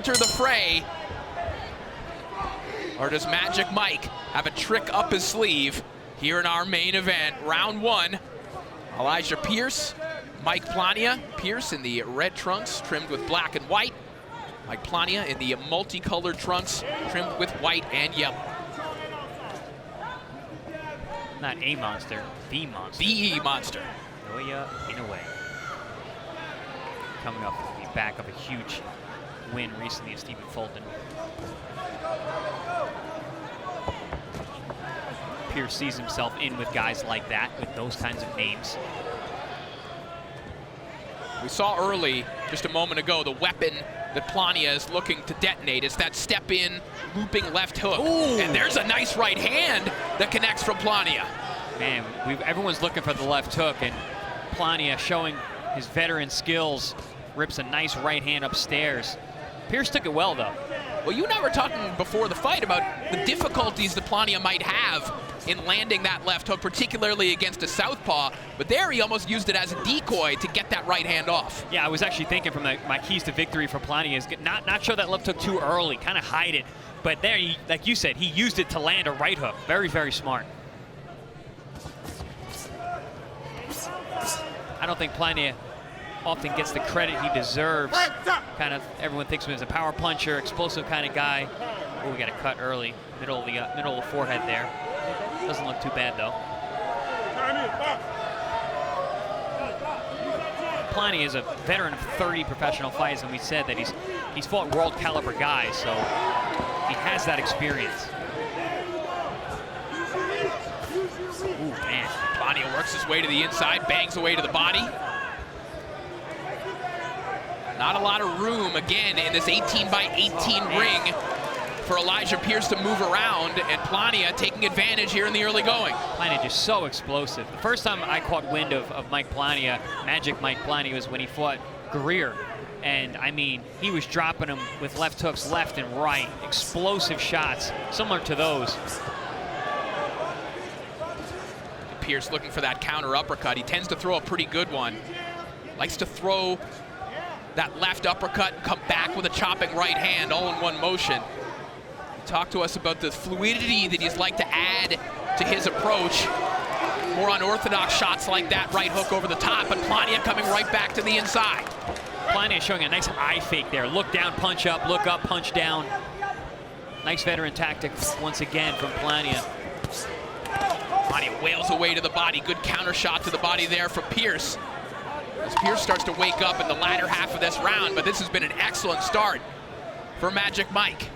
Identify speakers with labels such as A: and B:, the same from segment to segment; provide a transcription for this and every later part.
A: enter the fray? Or does Magic Mike have a trick up his sleeve here in our main event? Round one, Elijah Pierce, Mike Plania. Pierce in the red trunks trimmed with black and white. Mike Plania in the multicolored trunks trimmed with white and yellow.
B: Not a monster, the monster.
A: The monster.
B: Noya Inoue. Coming off the back of a huge win recently as Stephen Fulton. Pierce sees himself in with guys like that, with those kinds of names.
A: We saw early, just a moment ago, the weapon that Plania is looking to detonate. It's that step-in, looping left hook.
B: Ooh.
A: And there's a nice right hand that connects from Plania.
B: Man, everyone's looking for the left hook, and Plania, showing his veteran skills, rips a nice right hand upstairs. Pierce took it well, though.
A: Well, you and I were talking before the fight about the difficulties that Plania might have in landing that left hook, particularly against a southpaw. But there he almost used it as a decoy to get that right hand off.
B: Yeah, I was actually thinking from my keys to victory for Plania is not show that left hook too early, kind of hide it. But there, like you said, he used it to land a right hook. Very, very smart. I don't think Plania often gets the credit he deserves. Kind of, everyone thinks of him as a power puncher, explosive kind of guy. Oh, we got a cut early, middle of the forehead there. Doesn't look too bad though. Plania is a veteran of 30 professional fights, and we said that he's fought world caliber guys, so he has that experience. Ooh, man.
A: Plania works his way to the inside, bangs away to the body. Not a lot of room, again, in this 18-by-18 ring for Elijah Pierce to move around, and Plania taking advantage here in the early going.
B: Plania just so explosive. The first time I caught wind of Mike Plania, Magic Mike Plania, was when he fought Greer. And, I mean, he was dropping him with left hooks left and right. Explosive shots, similar to those.
A: Pierce looking for that counter uppercut. He tends to throw a pretty good one. Likes to throw that left uppercut and come back with a chopping right hand all in one motion. Talk to us about the fluidity that he's like to add to his approach. More unorthodox shots like that right hook over the top, and Plania coming right back to the inside.
B: Plania showing a nice eye fake there. Look down, punch up, look up, punch down. Nice veteran tactic once again from Plania.
A: Plania wails away to the body. Good counter shot to the body there from Pierce. As Pierce starts to wake up in the latter half of this round, but this has been an excellent start for Magic Mike.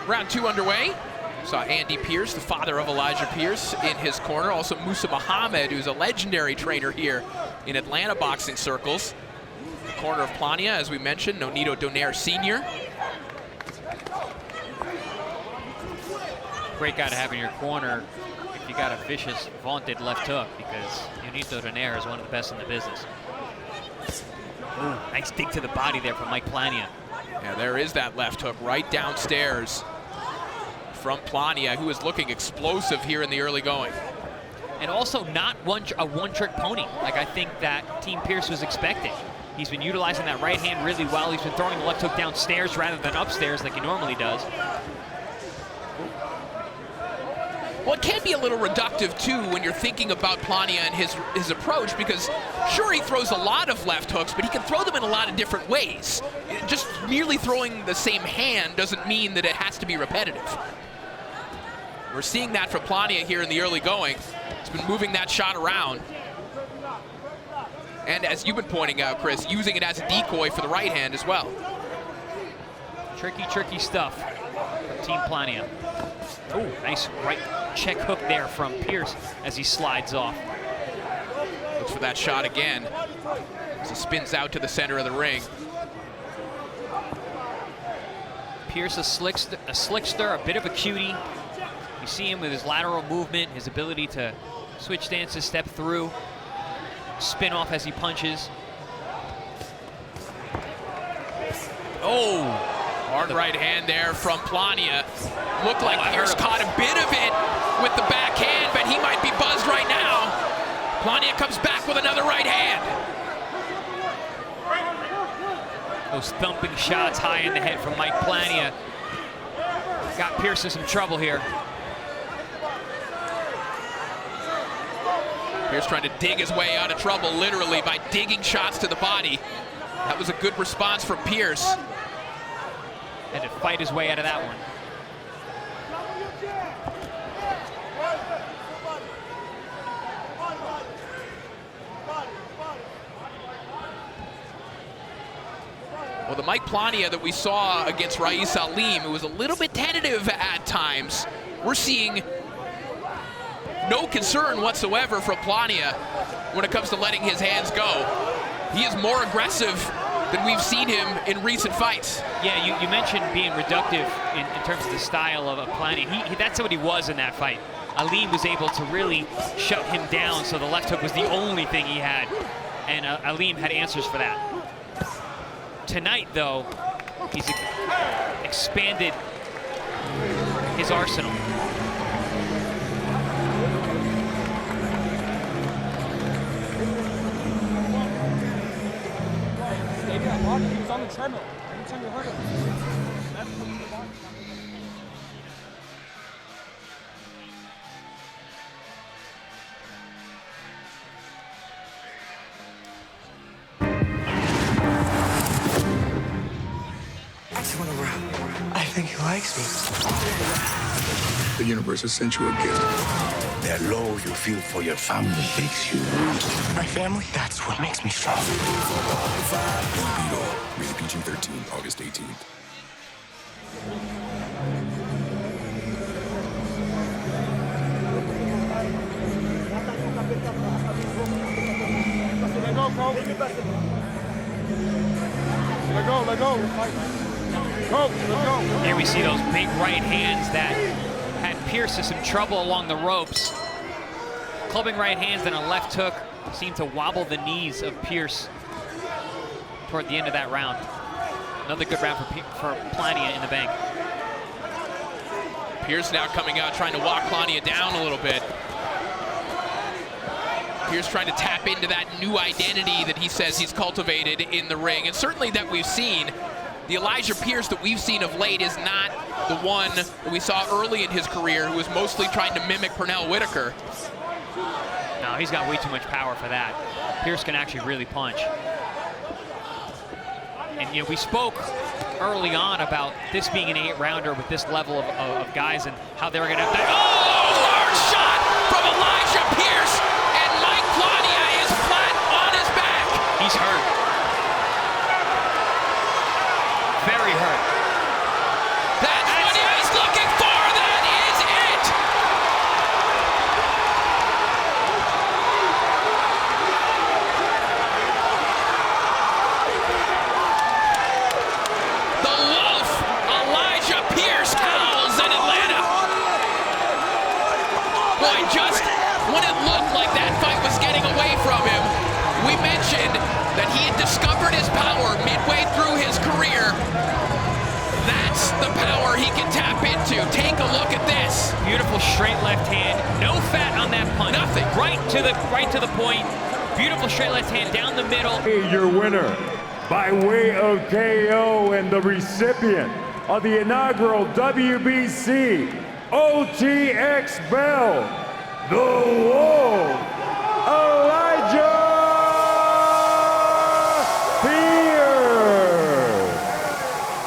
A: Round two underway. Saw Andy Pierce, the father of Elijah Pierce, in his corner. Also Musa Muhammad, who's a legendary trainer here in Atlanta boxing circles. The corner of Plania, as we mentioned, Nonito Donaire Sr.
B: Great guy to have in your corner if you got a vicious, vaunted left hook, because Nonito Donaire is one of the best in the business. Ooh, nice dig to the body there from Mike Plania.
A: Yeah, there is that left hook right downstairs from Plania, who is looking explosive here in the early going.
B: And also not a one-trick pony, like I think that Team Pierce was expecting. He's been utilizing that right hand really well. He's been throwing the left hook downstairs rather than upstairs like he normally does.
A: Well, it can be a little reductive, too, when you're thinking about Plania and his approach, because sure, he throws a lot of left hooks, but he can throw them in a lot of different ways. Just merely throwing the same hand doesn't mean that it has to be repetitive. We're seeing that from Plania here in the early going. He's been moving that shot around. And as you've been pointing out, Chris, using it as a decoy for the right hand as well.
B: Tricky, tricky stuff from Team Plania. Oh, nice right check hook there from Pierce as he slides off.
A: Looks for that shot again as he spins out to the center of the ring.
B: Pierce a slickster, a bit of a cutie. You see him with his lateral movement, his ability to switch stances, step through, spin off as he punches. Oh,
A: hard right hand there from Plania. Looked like Pierce caught a bit of it with the backhand, but he might be buzzed right now. Plania comes back with another right hand.
B: Those thumping shots high in the head from Mike Plania got Pierce in some trouble here.
A: Pierce trying to dig his way out of trouble, literally, by digging shots to the body. That was a good response from Pierce.
B: Had to fight his way out of that one.
A: Well, the Mike Plania that we saw against Rais Alim, it was a little bit tentative at times. We're seeing no concern whatsoever from Plania when it comes to letting his hands go. He is more aggressive than we've seen him in recent fights.
B: Yeah, you mentioned being reductive in terms of the style of Plania. That's what he was in that fight. Alim was able to really shut him down, so the left hook was the only thing he had, and Alim had answers for that. Tonight, though, he's expanded his arsenal.
C: He was on the treadmill. Anytime you heard him.
D: I think he likes me.
E: The universe has sent you a gift.
D: That love you feel for your family makes you weak. My family, that's what makes me strong.
E: Rated PG-13, August 18th.
C: Let go, Cole. Let go, let go. Go, let go.
B: Here we see those big right hands that had Pierce in some trouble along the ropes. Clubbing right hands and a left hook seemed to wobble the knees of Pierce toward the end of that round. Another good round for Plania in the bank.
A: Pierce now coming out trying to walk Plania down a little bit. Pierce trying to tap into that new identity that he says he's cultivated in the ring, and certainly that we've seen. The Elijah Pierce that we've seen of late is not the one that we saw early in his career, who was mostly trying to mimic Pernell Whitaker.
B: No, he's got way too much power for that. Pierce can actually really punch. And you know, we spoke early on about this being an 8-rounder with this level of guys and how they were gonna have to.
A: Oh, large shot from Elijah Pierce, and Mike Plania is flat on his back.
B: He's hurt. Very hurt.
A: That's what he's looking for. That is it. The Wolf, Elijah Pierce, howls in Atlanta. Boy, just when it looked like that fight was getting away from him, we mentioned that he had discovered his power midway through his career. That's the power he can tap into. Take a look at this.
B: Beautiful straight left hand. No fat on that punch.
A: Nothing.
B: Right to the point. Beautiful straight left hand down the middle.
F: Your winner by way of KO and the recipient of the inaugural WBC OTX belt, the